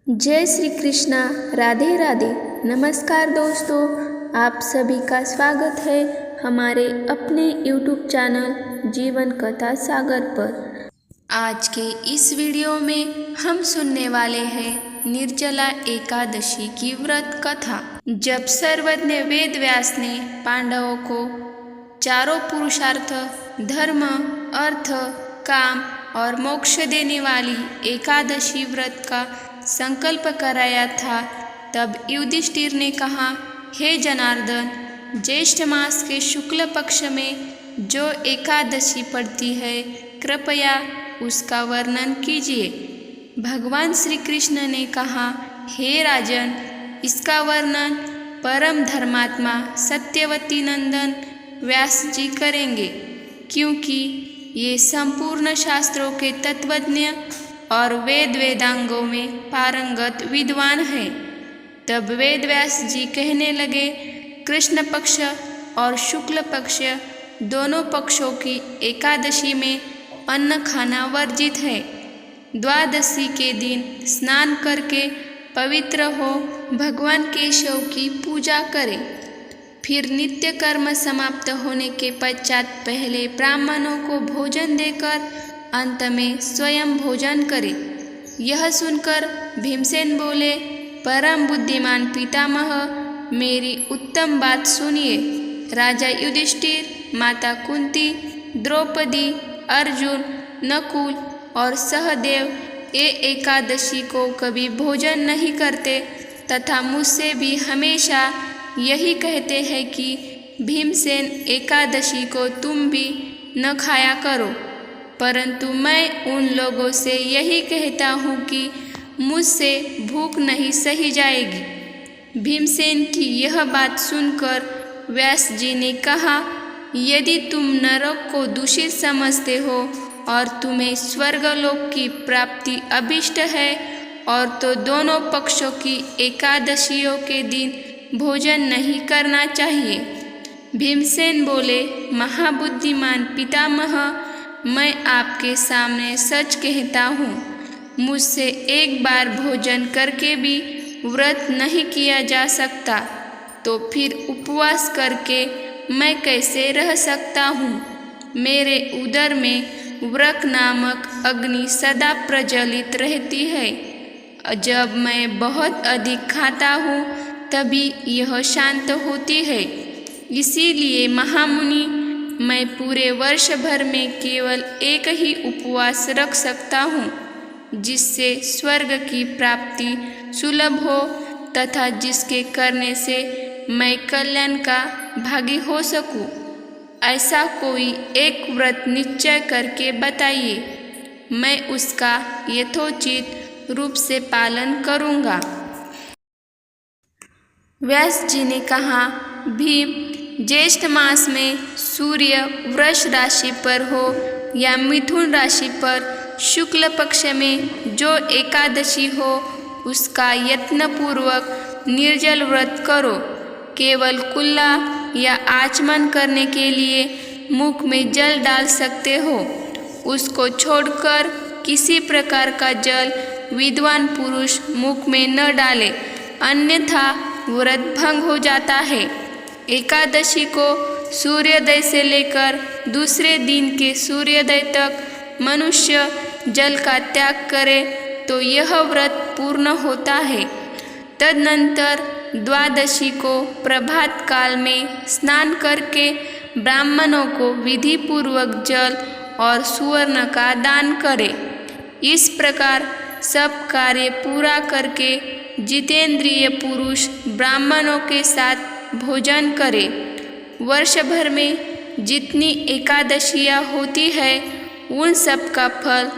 जय श्री कृष्णा। राधे राधे। नमस्कार दोस्तों, आप सभी का स्वागत है हमारे अपने YouTube चैनल जीवन कथा सागर पर। आज के इस वीडियो में हम सुनने वाले हैं निर्जला एकादशी की व्रत कथा। जब सर्वज्ञ वेद व्यास ने पांडवों को चारों पुरुषार्थ धर्म, अर्थ, काम और मोक्ष देने वाली एकादशी व्रत का संकल्प कराया था, तब युधिष्ठिर ने कहा, हे जनार्दन, ज्येष्ठ मास के शुक्ल पक्ष में जो एकादशी पड़ती है, कृपया उसका वर्णन कीजिए। भगवान श्री कृष्ण ने कहा, हे राजन, इसका वर्णन परम धर्मात्मा सत्यवती नंदन व्यास जी करेंगे, क्योंकि ये संपूर्ण शास्त्रों के तत्वज्ञ और वेद वेदांगों में पारंगत विद्वान है। तब वेद व्यास जी कहने लगे, कृष्ण पक्ष और शुक्ल पक्ष दोनों पक्षों की एकादशी में अन्न खाना वर्जित है। द्वादशी के दिन स्नान करके पवित्र हो भगवान केशव की पूजा करें। फिर नित्य कर्म समाप्त होने के पश्चात पहले ब्राह्मणों को भोजन देकर अंत में स्वयं भोजन करें। यह सुनकर भीमसेन बोले, परम बुद्धिमान पितामह, मेरी उत्तम बात सुनिए। राजा युधिष्ठिर, माता कुंती, द्रौपदी, अर्जुन, नकुल और सहदेव ये एकादशी को कभी भोजन नहीं करते तथा मुझसे भी हमेशा यही कहते हैं कि भीमसेन एकादशी को तुम भी न खाया करो, परंतु मैं उन लोगों से यही कहता हूँ कि मुझसे भूख नहीं सही जाएगी। भीमसेन की यह बात सुनकर व्यास जी ने कहा, यदि तुम नरक को दूषित समझते हो और तुम्हें स्वर्गलोक की प्राप्ति अभिष्ट है, और तो दोनों पक्षों की एकादशियों के दिन भोजन नहीं करना चाहिए। भीमसेन बोले, महाबुद्धिमान पितामह, मैं आपके सामने सच कहता हूँ, मुझसे एक बार भोजन करके भी व्रत नहीं किया जा सकता, तो फिर उपवास करके मैं कैसे रह सकता हूँ। मेरे उदर में व्रक नामक अग्नि सदा प्रज्वलित रहती है। जब मैं बहुत अधिक खाता हूँ तभी यह शांत होती है। इसीलिए महामुनि, मैं पूरे वर्ष भर में केवल एक ही उपवास रख सकता हूँ, जिससे स्वर्ग की प्राप्ति सुलभ हो तथा जिसके करने से मैं कल्याण का भागी हो सकूँ। ऐसा कोई एक व्रत निश्चय करके बताइए, मैं उसका यथोचित रूप से पालन करूँगा। व्यास जी ने कहा, भीम, ज्येष्ठ मास में सूर्य वृष राशि पर हो या मिथुन राशि पर शुक्ल पक्ष में जो एकादशी हो, उसका यत्नपूर्वक निर्जल व्रत करो। केवल कुल्ला या आचमन करने के लिए मुख में जल डाल सकते हो। उसको छोड़कर किसी प्रकार का जल विद्वान पुरुष मुख में न डाले, अन्यथा व्रत भंग हो जाता है। एकादशी को सूर्योदय से लेकर दूसरे दिन के सूर्योदय तक मनुष्य जल का त्याग करे तो यह व्रत पूर्ण होता है। तदनंतर द्वादशी को प्रभात काल में स्नान करके ब्राह्मणों को विधि पूर्वक जल और सुवर्ण का दान करे। इस प्रकार सब कार्य पूरा करके जितेंद्रिय पुरुष ब्राह्मणों के साथ भोजन करे। वर्ष भर में जितनी एकादशियाँ होती है, उन सब का फल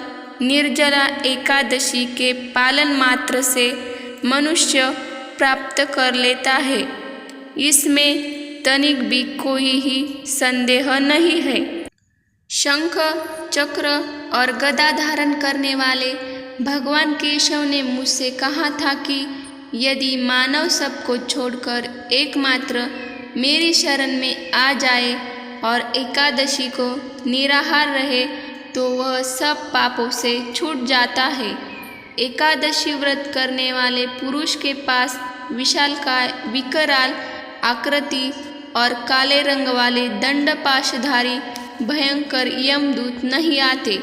निर्जला एकादशी के पालन मात्र से मनुष्य प्राप्त कर लेता है। इसमें तनिक भी कोई ही संदेह नहीं है। शंख, चक्र और गदा धारण करने वाले भगवान केशव ने मुझसे कहा था कि यदि मानव सबको छोड़कर एकमात्र मेरी शरण में आ जाए और एकादशी को निराहार रहे तो वह सब पापों से छूट जाता है। एकादशी व्रत करने वाले पुरुष के पास विशालकाय विकराल आकृति और काले रंग वाले दंडपाशधारी भयंकर यमदूत नहीं आते।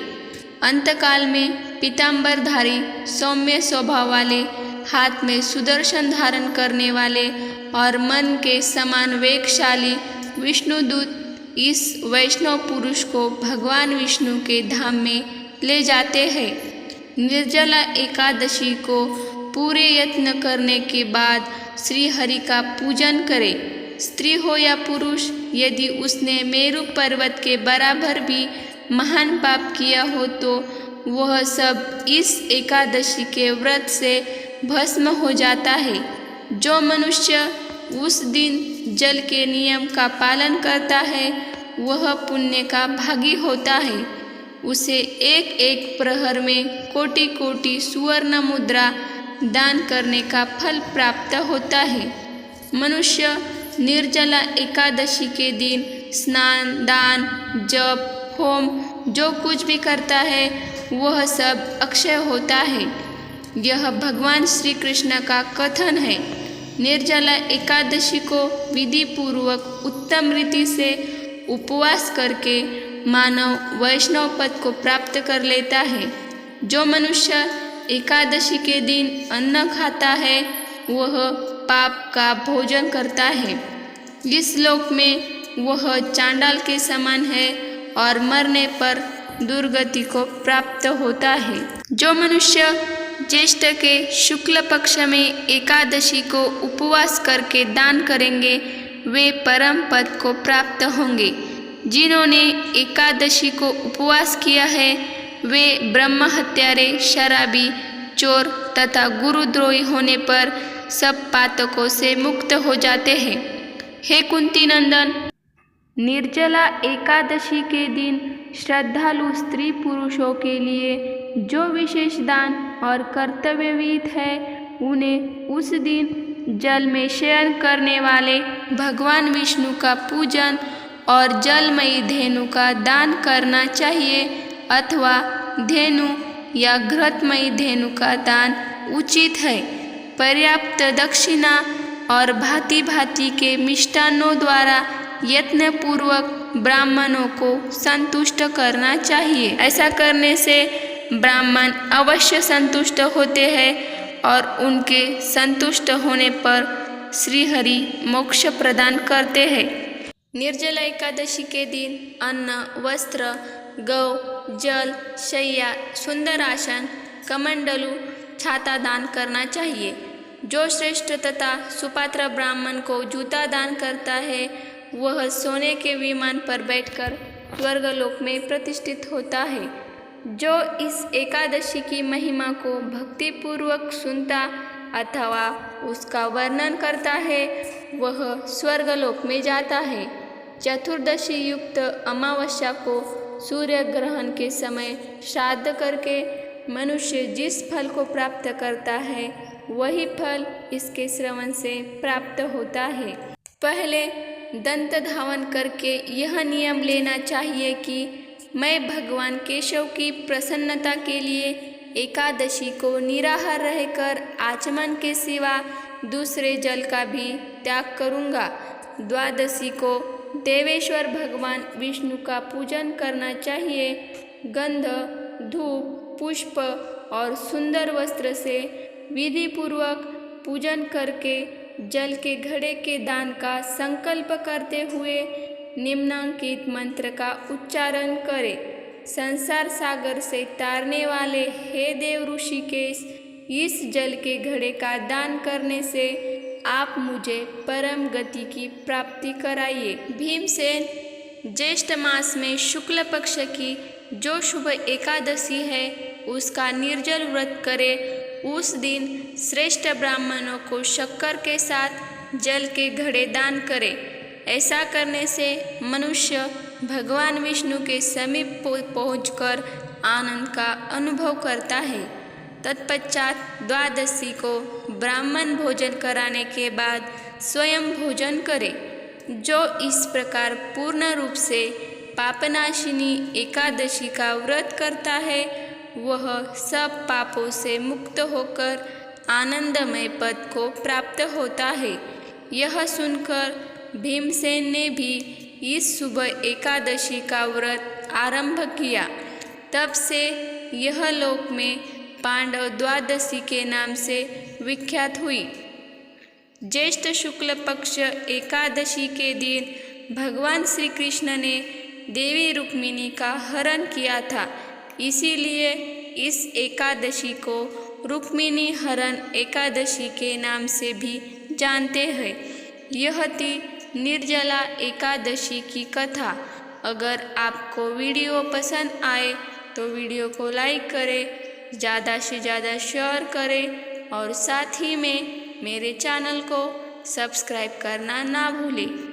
अंतकाल में पीतांबरधारी सौम्य स्वभाव वाले, हाथ में सुदर्शन धारण करने वाले और मन के समान वेगशाली विष्णुदूत इस वैष्णव पुरुष को भगवान विष्णु के धाम में ले जाते हैं। निर्जला एकादशी को पूरे यत्न करने के बाद श्री हरि का पूजन करें। स्त्री हो या पुरुष, यदि उसने मेरु पर्वत के बराबर भी महान पाप किया हो तो वह सब इस एकादशी के व्रत से भस्म हो जाता है। जो मनुष्य उस दिन जल के नियम का पालन करता है वह पुण्य का भागी होता है। उसे एक एक प्रहर में कोटि कोटि सुवर्ण मुद्रा दान करने का फल प्राप्त होता है। मनुष्य निर्जला एकादशी के दिन स्नान, दान, जप, होम जो कुछ भी करता है वह सब अक्षय होता है। यह भगवान श्री कृष्ण का कथन है। निर्जला एकादशी को विधि पूर्वक उत्तम रीति से उपवास करके मानव वैष्णव पद को प्राप्त कर लेता है। जो मनुष्य एकादशी के दिन अन्न खाता है वह पाप का भोजन करता है। इस लोक में वह चांडाल के समान है और मरने पर दुर्गति को प्राप्त होता है। जो मनुष्य ज्येष्ठ के शुक्ल पक्ष में एकादशी को उपवास करके दान करेंगे वे परम पद को प्राप्त होंगे। जिन्होंने एकादशी को उपवास किया है वे ब्रह्म हत्यारे, शराबी, चोर तथा गुरुद्रोही होने पर सब पातकों से मुक्त हो जाते हैं। हे कुंती नंदन, निर्जला एकादशी के दिन श्रद्धालु स्त्री पुरुषों के लिए जो विशेष दान और कर्तव्य विहित है उन्हें उस दिन जल में शयन करने वाले भगवान विष्णु का पूजन और जलमयी धेनु का दान करना चाहिए अथवा धेनु या घृतमयी धेनु का दान उचित है। पर्याप्त दक्षिणा और भांति भांति के मिष्टान्नों द्वारा यत्न पूर्वक ब्राह्मणों को संतुष्ट करना चाहिए। ऐसा करने से ब्राह्मण अवश्य संतुष्ट होते हैं और उनके संतुष्ट होने पर श्रीहरि मोक्ष प्रदान करते हैं। निर्जला एकादशी के दिन अन्न, वस्त्र, गौ, जल, शैया, सुंदर आसन, कमंडलू, छाता दान करना चाहिए। जो श्रेष्ठ तथा सुपात्र ब्राह्मण को जूता दान करता है वह सोने के विमान पर बैठकर स्वर्गलोक में प्रतिष्ठित होता है। जो इस एकादशी की महिमा को भक्तिपूर्वक सुनता अथवा उसका वर्णन करता है वह स्वर्गलोक में जाता है। चतुर्दशी युक्त अमावस्या को सूर्य ग्रहण के समय श्राद्ध करके मनुष्य जिस फल को प्राप्त करता है वही फल इसके श्रवण से प्राप्त होता है। पहले दंत धावन करके यह नियम लेना चाहिए कि मैं भगवान केशव की प्रसन्नता के लिए एकादशी को निराहार रहकर आचमन के सिवा दूसरे जल का भी त्याग करूँगा। द्वादशी को देवेश्वर भगवान विष्णु का पूजन करना चाहिए। गंध, धूप, पुष्प और सुंदर वस्त्र से विधि पूर्वक पूजन करके जल के घड़े के दान का संकल्प करते हुए निम्नांकित मंत्र का उच्चारण करें। संसार सागर से तारने वाले हे देव ऋषिकेश, इस जल के घड़े का दान करने से आप मुझे परम गति की प्राप्ति कराइए। भीमसेन, ज्येष्ठ मास में शुक्ल पक्ष की जो शुभ एकादशी है उसका निर्जल व्रत करे। उस दिन श्रेष्ठ ब्राह्मणों को शक्कर के साथ जल के घड़े दान करे। ऐसा करने से मनुष्य भगवान विष्णु के समीप पहुंचकर आनंद का अनुभव करता है। तत्पश्चात द्वादशी को ब्राह्मण भोजन कराने के बाद स्वयं भोजन करे। जो इस प्रकार पूर्ण रूप से पापनाशिनी एकादशी का व्रत करता है वह सब पापों से मुक्त होकर आनंदमय पद को प्राप्त होता है। यह सुनकर भीमसेन ने भी इस शुभ एकादशी का व्रत आरंभ किया। तब से यह लोक में पांडव द्वादशी के नाम से विख्यात हुई। ज्येष्ठ शुक्ल पक्ष एकादशी के दिन भगवान श्री कृष्ण ने देवी रुक्मिणी का हरण किया था, इसीलिए इस एकादशी को रुक्मिणी हरण एकादशी के नाम से भी जानते हैं। यह थी निर्जला एकादशी की कथा। अगर आपको वीडियो पसंद आए तो वीडियो को लाइक करें, ज़्यादा से ज़्यादा शेयर करें और साथ ही में मेरे चैनल को सब्सक्राइब करना ना भूलें।